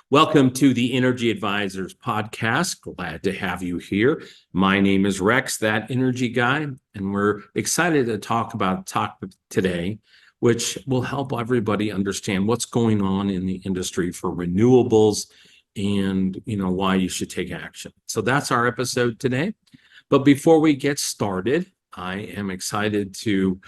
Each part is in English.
Welcome to the Energy Advisors podcast. Glad to have you here. My name is Rex, that energy guy, and we're excited to talk about a topic today, which will help everybody understand what's going on in the industry for renewables and why you should take action. So that's our episode today. But before we get started, I am excited to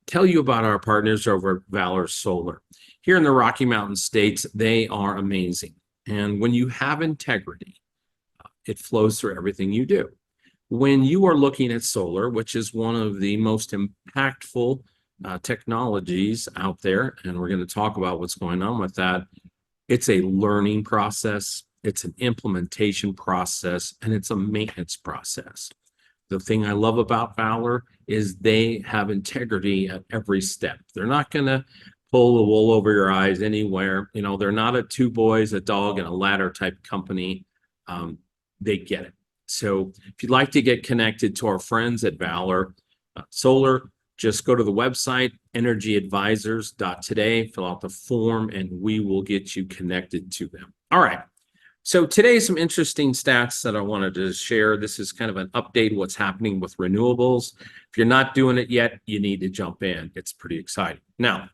tell you about our partners over at Valor Solar. Here in the Rocky Mountain states, they are amazing. And when you have integrity, it flows through everything you do. When you are looking at solar, which is one of the most impactful technologies out there, and we're going to talk about what's going on with that, it's a learning process, it's an implementation process, and it's a maintenance process. The thing I love about Valor is they have integrity at every step. They're not going to pull the wool over your eyes anywhere. They're not a two boys, a dog, and a ladder type company. They get it. So if you'd like to get connected to our friends at Valor Solar, just go to the website, energyadvisors.today, fill out the form, and we will get you connected to them. All right. So today, some interesting stats that I wanted to share. This is kind of an update of what's happening with renewables. If you're not doing it yet, you need to jump in. It's pretty exciting. Now,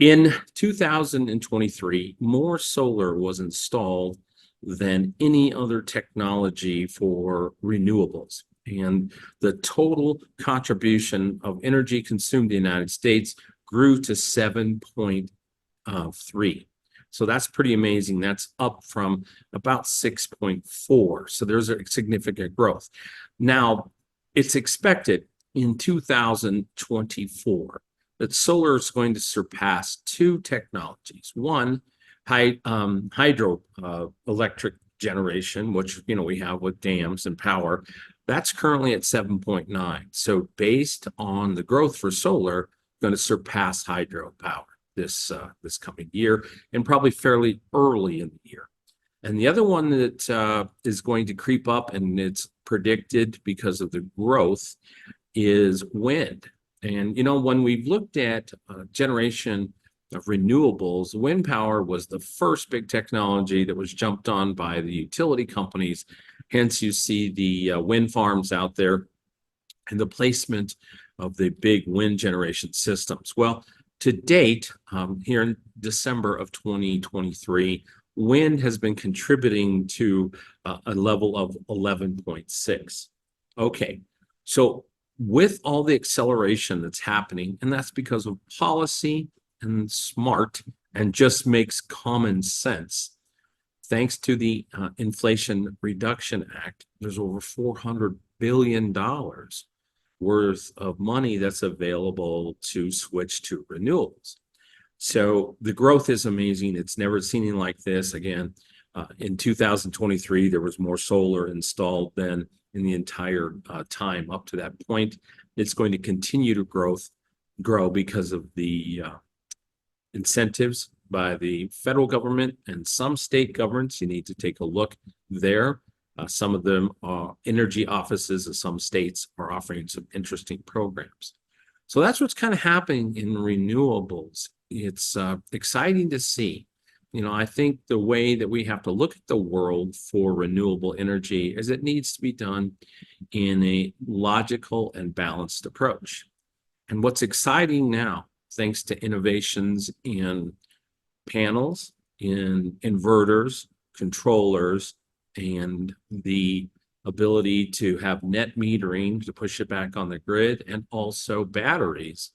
in 2023, more solar was installed than any other technology for renewables. And the total contribution of energy consumed in the United States grew to 7.3. So that's pretty amazing. That's up from about 6.4. So there's a significant growth. Now, it's expected in 2024 that solar is going to surpass two technologies. One, hydro electric generation, which we have with dams and power. That's currently at 7.9. So based on the growth for solar, going to surpass hydropower this coming year, and probably fairly early in the year. And the other one that is going to creep up, and it's predicted because of the growth, is wind. And when we've looked at generation of renewables, wind power was the first big technology that was jumped on by the utility companies. Hence, you see the wind farms out there and the placement of the big wind generation systems. Well, to date, here in December of 2023, wind has been contributing to a level of 11.6. Okay, so with all the acceleration that's happening, and that's because of policy and smart and just makes common sense. Thanks to the Inflation Reduction Act, there's over $400 billion worth of money that's available to switch to renewables. So the growth is amazing. It's never seen like this. Again, in 2023, there was more solar installed than in the entire time up to that point. It's going to continue to grow because of the incentives by the federal government and some state governments. You need to take a look there. Some of them are energy offices of some states are offering some interesting programs. So that's what's kind of happening in renewables. It's exciting to see. I think the way that we have to look at the world for renewable energy is it needs to be done in a logical and balanced approach. And what's exciting now, thanks to innovations in panels, in inverters, controllers, and the ability to have net metering to push it back on the grid, and also batteries.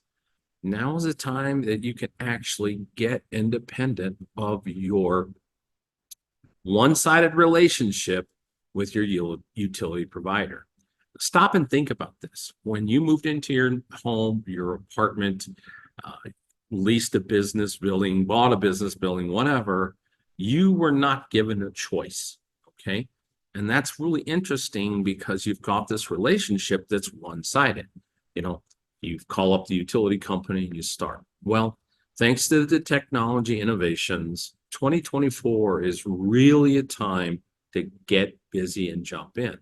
Now is the time that you can actually get independent of your one-sided relationship with your utility provider. Stop and think about this. When you moved into your home, your apartment, leased a business building, bought a business building, whatever, you were not given a choice, okay? And that's really interesting because you've got this relationship that's one-sided. You call up the utility company and you start. Well, thanks to the technology innovations, 2024 is really a time to get busy and jump in.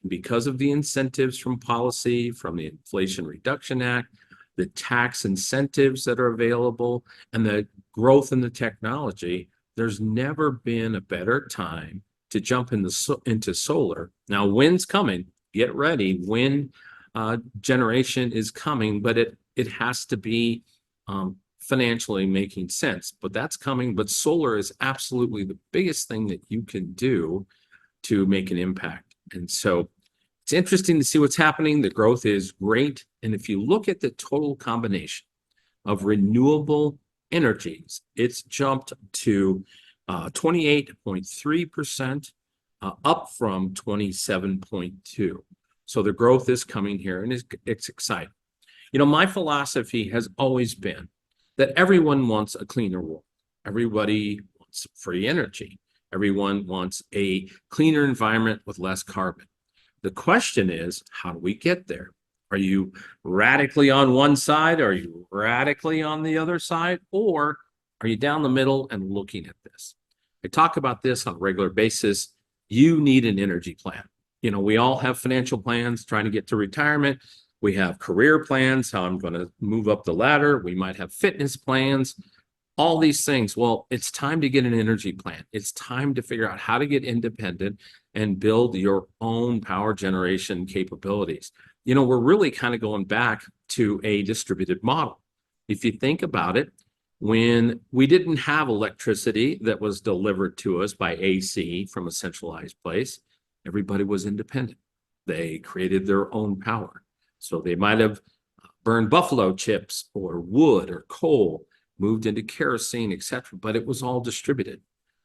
Because of the incentives from policy, from the Inflation Reduction Act, the tax incentives that are available, and the growth in the technology, there's never been a better time to jump into solar. Now, wind's coming. Get ready. Wind generation is coming, but it has to be financially making sense. But that's coming. But solar is absolutely the biggest thing that you can do to make an impact. And so it's interesting to see what's happening. The growth is great. And if you look at the total combination of renewable energies, it's jumped to 28.3%, up from 27.2. So the growth is coming here, and it's exciting. You know, my philosophy has always been that everyone wants a cleaner world. Everybody wants free energy. Everyone wants a cleaner environment with less carbon. The question is, how do we get there? Are you radically on one side? Are you radically on the other side? Or are you down the middle and looking at this? I talk about this on a regular basis. You need an energy plan. You know, we all have financial plans trying to get to retirement. We have career plans, how I'm going to move up the ladder. We might have fitness plans, all these things. Well, it's time to get an energy plan. It's time to figure out how to get independent and build your own power generation capabilities. You know, we're really kind of going back to a distributed model. If you think about it, when we didn't have electricity that was delivered to us by AC from a centralized place, everybody was independent. They created their own power. So they might have burned buffalo chips or wood or coal, moved into kerosene, etc., but it was all distributed.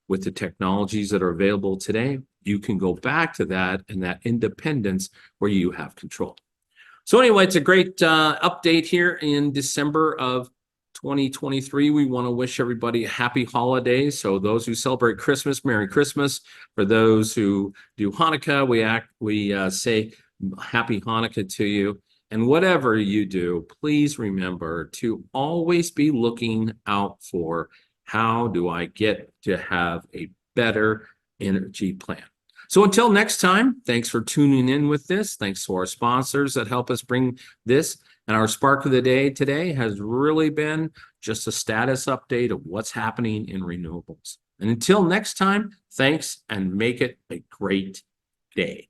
With the technologies that are available today, you can go back to that and that independence where you have control. So anyway, it's a great update here in December of 2023. We want to wish everybody a happy holidays. So those who celebrate Christmas, Merry Christmas. For those who do Hanukkah, we say Happy Hanukkah to you. And whatever you do, please remember to always be looking out for, how do I get to have a better energy plan? So until next time, thanks for tuning in with this. Thanks to our sponsors that help us bring this. And our spark of the day today has really been just a status update of what's happening in renewables. And until next time, thanks, and make it a great day.